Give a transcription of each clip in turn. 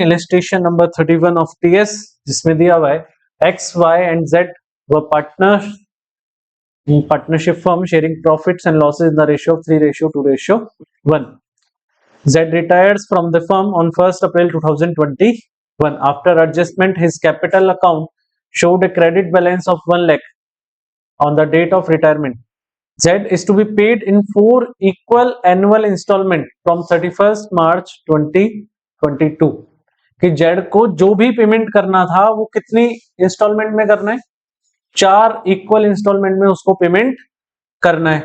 Illustration number 31 of TS, जिसमें दिया हुआ है एक्स वाई एंड जेड व partnership firm sharing profits and losses in the ratio of 3:2:1. Z retires from the firm on 1st April 2021. After adjustment, his capital account showed a credit balance of 1 lakh on the date of retirement. Z is to be paid in 4 equal annual installment from 31st March 2022. कि Z को जो भी payment करना था वो कितनी instalment में करना है? 4 इक्वल इंस्टॉलमेंट में उसको पेमेंट करना है।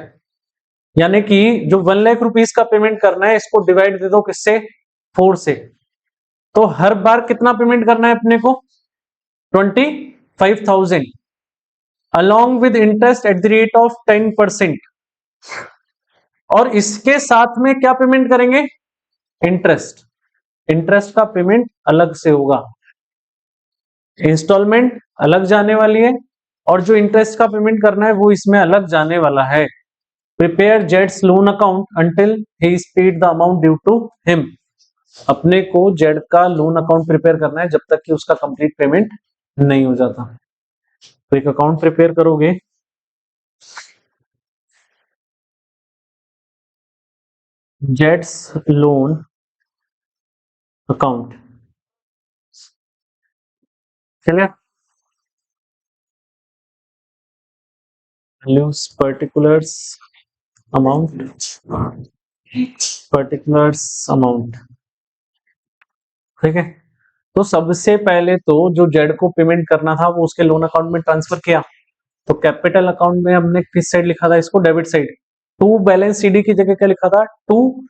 यानी कि जो 1 लाख रुपीस का पेमेंट करना है इसको डिवाइड दे दो किससे? 4 से। तो हर बार कितना पेमेंट करना है अपने को? 25,000 along with interest at the rate of 10%। और इसके साथ में क्या पेमेंट करेंगे? इंटरेस्ट। इंटरेस्ट का पेमेंट अलग से होगा, इंस्टॉलमेंट अलग जाने वाली है और जो इंटरेस्ट का पेमेंट करना है वो इसमें अलग जाने वाला है। Prepare Z's loan account until he is paid the amount due to him. अपने को Z का लोन अकाउंट प्रिपेयर करना है जब तक कि उसका कंप्लीट पेमेंट नहीं हो जाता। तो एक अकाउंट प्रिपेयर करोगे, Z's लोन अकाउंट, चलिए वैल्यूज पर्टिकुलर्स अमाउंट, ठीक है। तो सबसे पहले तो जो जेड को पेमेंट करना था वो उसके लोन अकाउंट में ट्रांसफर किया। तो कैपिटल अकाउंट में हमने किस साइड लिखा था इसको? Debit side. To balance CD की जगह क्या लिखा था? टू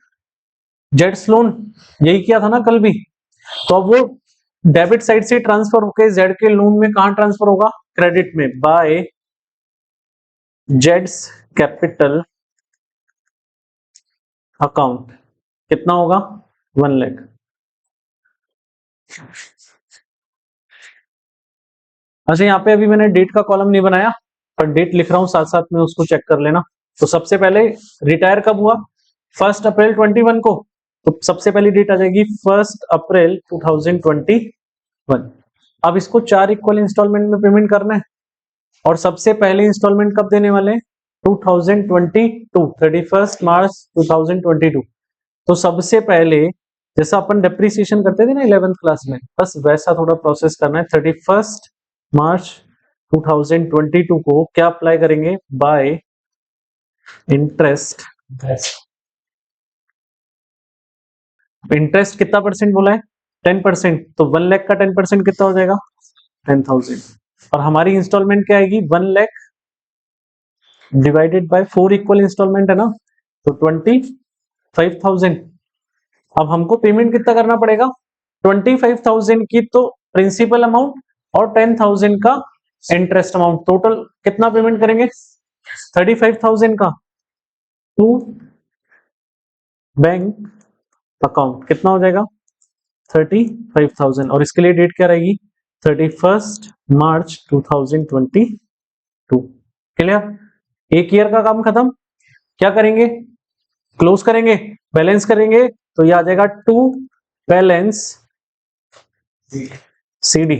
जेड्स लोन, यही किया था ना कल भी। तो अब वो डेबिट साइड से ट्रांसफर होकर जेड के लोन में कहां ट्रांसफर होगा? क्रेडिट में, बाय जेड्स कैपिटल अकाउंट। कितना होगा? 1 लाख। अच्छा, यहाँ पे अभी मैंने डेट का कॉलम नहीं बनाया पर डेट लिख रहा हूं साथ साथ में, उसको चेक कर लेना। तो सबसे पहले रिटायर कब हुआ? 1 अप्रैल 21 को। तो सबसे पहली डेट आ जाएगी 1 अप्रैल 2021। अब इसको 4 इक्वल इंस्टॉलमेंट में पेमेंट करना है और सबसे पहले इंस्टॉलमेंट कब देने वाले हैं? 2022, 31 मार्च 2022। तो सबसे पहले जैसा अपन डेप्रिसिएशन करते थे ना 11th क्लास में, बस वैसा थोड़ा प्रोसेस करना है। 31 मार्च 2022 को क्या अप्लाई करेंगे? By interest. इंटरेस्ट कितना परसेंट बोला है? 10%। तो 1 लाख का 10% कितना हो जाएगा? 10,000। और हमारी इंस्टॉलमेंट क्या आएगी? 1 lakh divided by 4 equal instalment है ना, तो 25,000। अब हमको पेमेंट कितना करना पड़ेगा? 25,000 की तो प्रिंसिपल अमाउंट और 10,000 का इंटरेस्ट अमाउंट, टोटल कितना पेमेंट करेंगे? 35,000 का टू बैंक अकाउंट। कितना हो जाएगा? 35,000। और इसके लिए डेट क्या रहेगी? 31 मार्च 2022। क्लियर? एक ईयर का काम खत्म। क्या करेंगे? क्लोज करेंगे, बैलेंस करेंगे। तो ये आ जाएगा टू बैलेंस सीडी।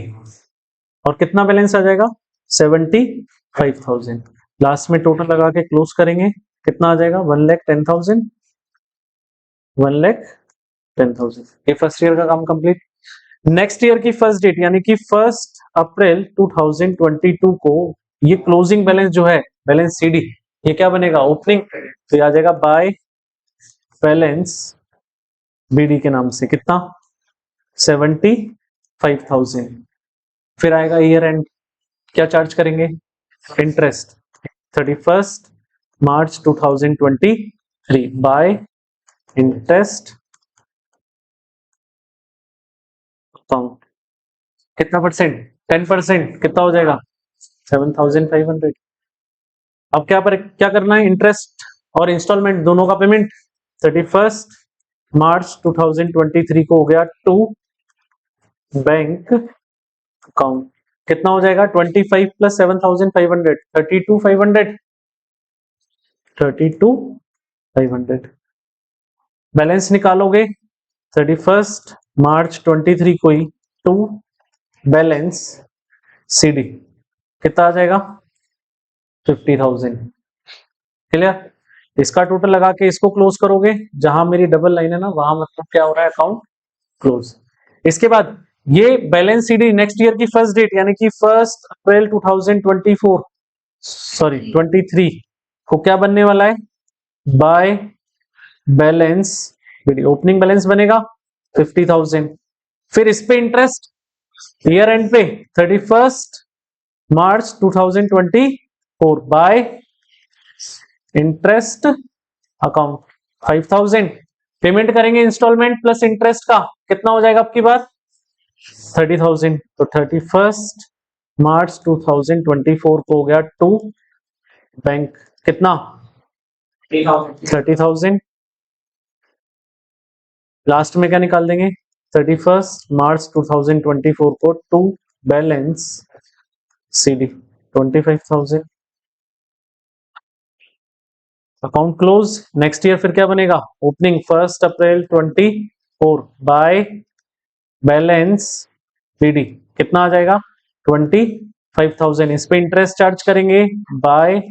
और कितना बैलेंस आ जाएगा? 75,000। लास्ट में टोटल लगा के क्लोज करेंगे, कितना आ जाएगा? 1,10,000। 1,10,000। ये फर्स्ट ईयर का काम कंप्लीट। नेक्स्ट ईयर की फर्स्ट डेट यानी कि 1 अप्रैल 2022 को ये क्लोजिंग बैलेंस जो है, बैलेंस सीडी, ये क्या बनेगा? ओपनिंग। तो ये आ जाएगा बाय बैलेंस बीडी के नाम से। कितना? 75,000। फिर आएगा ईयर एंड, क्या चार्ज करेंगे? इंटरेस्ट। 31 मार्च 2023 बाय इंटरेस्ट अकाउंट। कितना परसेंट? 10%। कितना हो जाएगा? 7,500। अब क्या करना है? इंटरेस्ट और इंस्टॉलमेंट दोनों का पेमेंट। 31 मार्च 2023 को हो गया टू बैंक अकाउंट। कितना हो जाएगा? 25 प्लस 7,500, 32,500। 32,500 बैलेंस निकालोगे 31 मार्च 23 को ही टू बैलेंस सीडी कितना आ जाएगा 50,000। क्लियर? इसका टोटल लगा के इसको क्लोज करोगे, जहां मेरी डबल लाइन है ना वहां मतलब क्या हो रहा है अकाउंट क्लोज। इसके बाद ये बैलेंस सीडी नेक्स्ट ईयर की फर्स्ट डेट यानी कि 1 अप्रैल 2024 सॉरी 23 को क्या बनने वाला है बाय बैलेंस ओपनिंग बैलेंस बनेगा 50,000। फिर इस पे इंटरेस्ट ईयर एंड पे 31 March 2024 bye interest account 5,000 payment करेंगे इंस्टॉलमेंट प्लस इंटरेस्ट का कितना हो जाएगा आपकी बार 30,000। तो 31 मार्च 2024 को हो गया टू बैंक कितना 30,000। लास्ट में क्या निकाल देंगे 31 मार्च 2024 को to balance CD 25,000 account close. Next year फिर क्या बनेगा opening 1 April 24 by balance CD कितना आ जाएगा 25,000। इस पे इंटरेस्ट चार्ज करेंगे बाय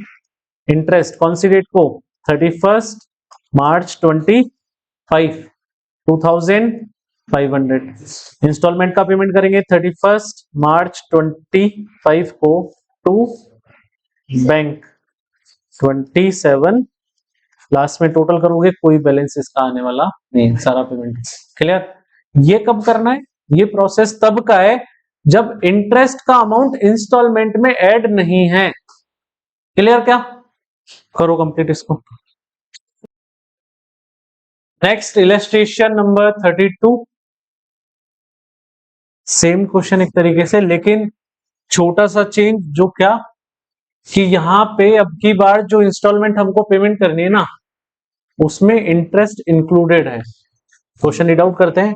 इंटरेस्ट कौन सी डेट को 31 मार्च 2500 इंस्टॉलमेंट का पेमेंट करेंगे 31 मार्च 25 को टू बैंक 27 लास्ट में टोटल करोगे कोई बैलेंस इसका आने वाला नहीं सारा पेमेंट क्लियर। ये कब करना है ये प्रोसेस तब का है जब इंटरेस्ट का अमाउंट इंस्टॉलमेंट में ऐड नहीं है। क्लियर? क्या करो कंप्लीट इसको। Next illustration number 32 same question एक तरीके से लेकिन छोटा सा चेंज जो क्या कि यहां पे अब की बार जो इंस्टॉलमेंट हमको पेमेंट करनी है ना उसमें इंटरेस्ट इंक्लूडेड है। क्वेश्चन रीड आउट करते हैं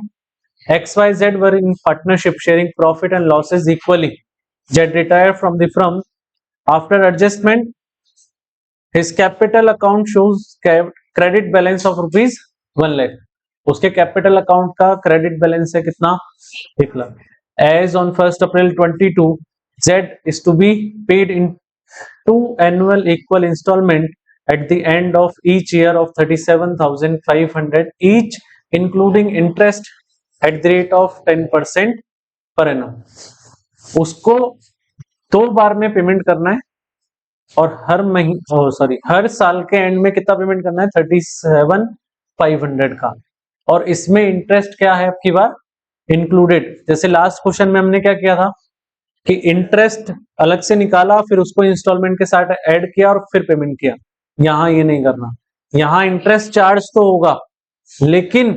XYZ were in partnership sharing profit and losses equally. Z retired from the firm after adjustment. His capital account shows credit balance of rupees 1 lakh. उसके capital account का credit balance है कितना 1 lakh. As on 1 April 22, Z is to be paid in 2 annual equal installment at the end of each year of 37,500 each, including interest at the rate of 10% per annum. उसको 2 बार में payment करना है और हर साल के and में कितना पेमेंट करना है 37,500 का। और इसमें इंटरेस्ट क्या है आपकी बार इंक्लूडेड। जैसे लास्ट क्वेश्चन में हमने क्या किया था कि इंटरेस्ट अलग से निकाला फिर उसको इंस्टॉलमेंट के साथ ऐड किया और फिर पेमेंट किया। यहां ये नहीं करना, यहां इंटरेस्ट चार्ज तो होगा लेकिन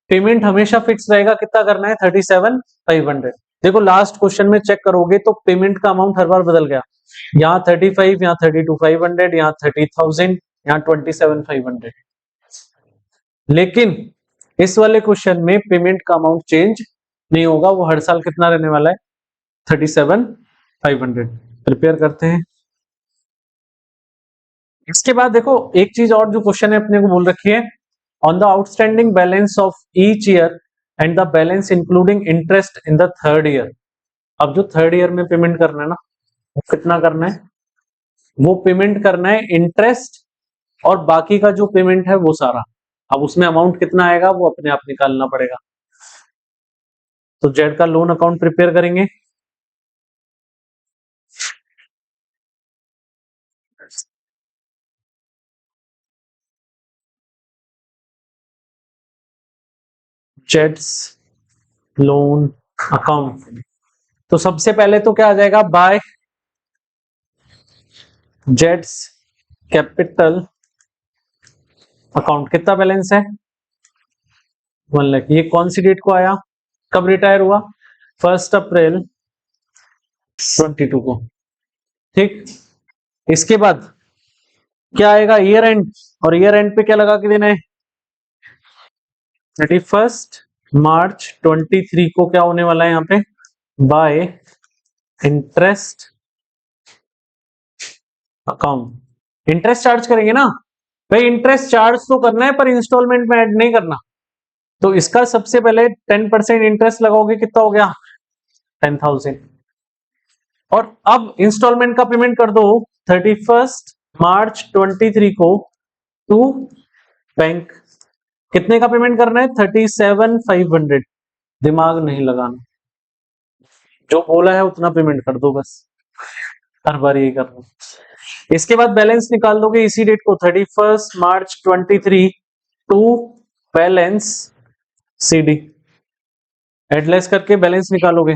पेमेंट हमेशा फिक्स रहेगा। कितना करना है 37,500। देखो लास्ट क्वेश्चन में चेक करोगे तो पेमेंट का अमाउंट हर बार बदल गया, यहाँ 35, यहाँ 32,500, यहाँ 30,000, यहाँ 27,500। लेकिन इस वाले क्वेश्चन में पेमेंट का अमाउंट चेंज नहीं होगा, वो हर साल कितना रहने वाला है 37,500। प्रिपेयर करते हैं। इसके बाद देखो एक चीज और जो क्वेश्चन है अपने को बोल रखी है on the outstanding balance of each year and the balance including interest in the third year. अब जो थर्ड ईयर में पेमेंट करना है ना वो कितना करना है, वो पेमेंट करना है इंटरेस्ट और बाकी का जो पेमेंट है वो सारा। अब उसमें अमाउंट कितना आएगा वो अपने आप निकालना पड़ेगा। तो जेड का लोन अकाउंट प्रिपेयर करेंगे। जेड्स लोन अकाउंट तो सबसे पहले तो क्या आ जाएगा बाय जेड्स कैपिटल अकाउंट। कितना बैलेंस है 1 लाख। ये कौन सी डेट को आया, कब रिटायर हुआ 1 अप्रैल 22 को। ठीक, इसके बाद क्या आएगा ईयर एंड, और ईयर एंड पे क्या लगा के देना है 31 मार्च 23 को क्या होने वाला है यहाँ पे bye interest account. Interest charge करेंगे ना भाई, इंटरेस्ट चार्ज तो करना है पर इंस्टॉलमेंट में ऐड नहीं करना। तो इसका सबसे पहले 10% इंटरेस्ट लगाओगे, कितना हो गया 10,000। और अब इंस्टॉलमेंट का पेमेंट कर दो 31 मार्च 23 को टू बैंक। कितने का पेमेंट करना है 37,500। दिमाग नहीं लगाना, जो बोला है उतना पेमेंट कर दो बस, हर बार यही कर दो। इसके बाद बैलेंस निकाल दोगे इसी डेट को 31 मार्च 23 टू बैलेंस सीडी। एडलेस करके बैलेंस निकालोगे।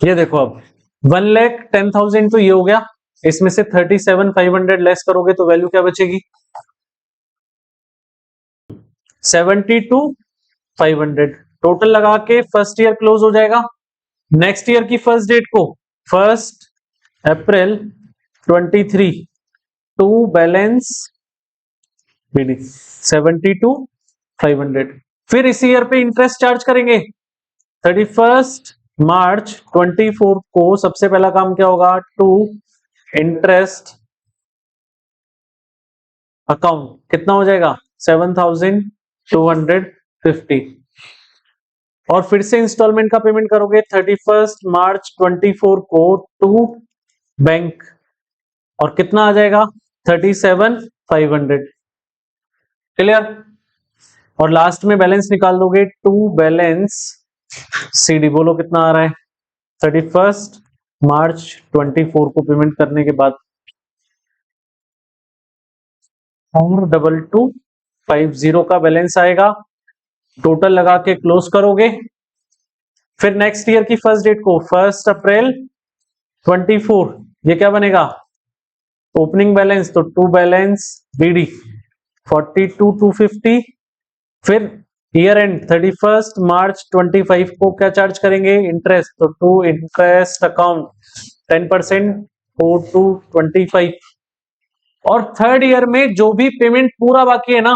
ये देखो अब 1,10,000 तो ये हो गया, इसमें से 37,500 लेस करोगे तो वैल्यू क्या बचेगी 72,500। टोटल लगा के फर्स्ट ईयर क्लोज हो जाएगा। नेक्स्ट ईयर की फर्स्ट डेट को 1 अप्रैल 23 टू बैलेंस बीडी 72,500। फिर इसी ईयर पे इंटरेस्ट चार्ज करेंगे 31 मार्च 24 को। सबसे पहला काम क्या होगा टू इंटरेस्ट अकाउंट, कितना हो जाएगा 7,250। और फिर से इंस्टॉलमेंट का पेमेंट करोगे 31 मार्च 24 को टू बैंक, और कितना आ जाएगा 37,500। क्लियर। और लास्ट में बैलेंस निकाल दोगे टू बैलेंस सीडी। बोलो कितना आ रहा है 31 मार्च 24 को पेमेंट करने के बाद 4,2,250 का बैलेंस आएगा। टोटल लगा के क्लोज करोगे। फिर नेक्स्ट ईयर की फर्स्ट डेट को 1 अप्रैल 24, ये क्या बनेगा ओपनिंग बैलेंस, तो टू बैलेंस बीडी 42,250। फिर ईयर एंड 31 मार्च 25 को क्या चार्ज करेंगे इंटरेस्ट, तो टू इंटरेस्ट अकाउंट 10% 4,225। और थर्ड ईयर में जो भी पेमेंट पूरा बाकी है ना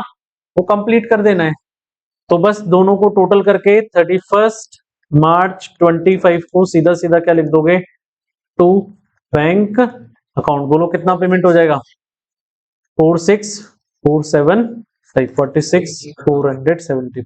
वो कंप्लीट कर देना है। तो बस दोनों को टोटल करके 31 मार्च 25 को सीधा सीधा क्या लिख दोगे टू बैंक अकाउंट। बोलो कितना पेमेंट हो जाएगा 46,470 46,470।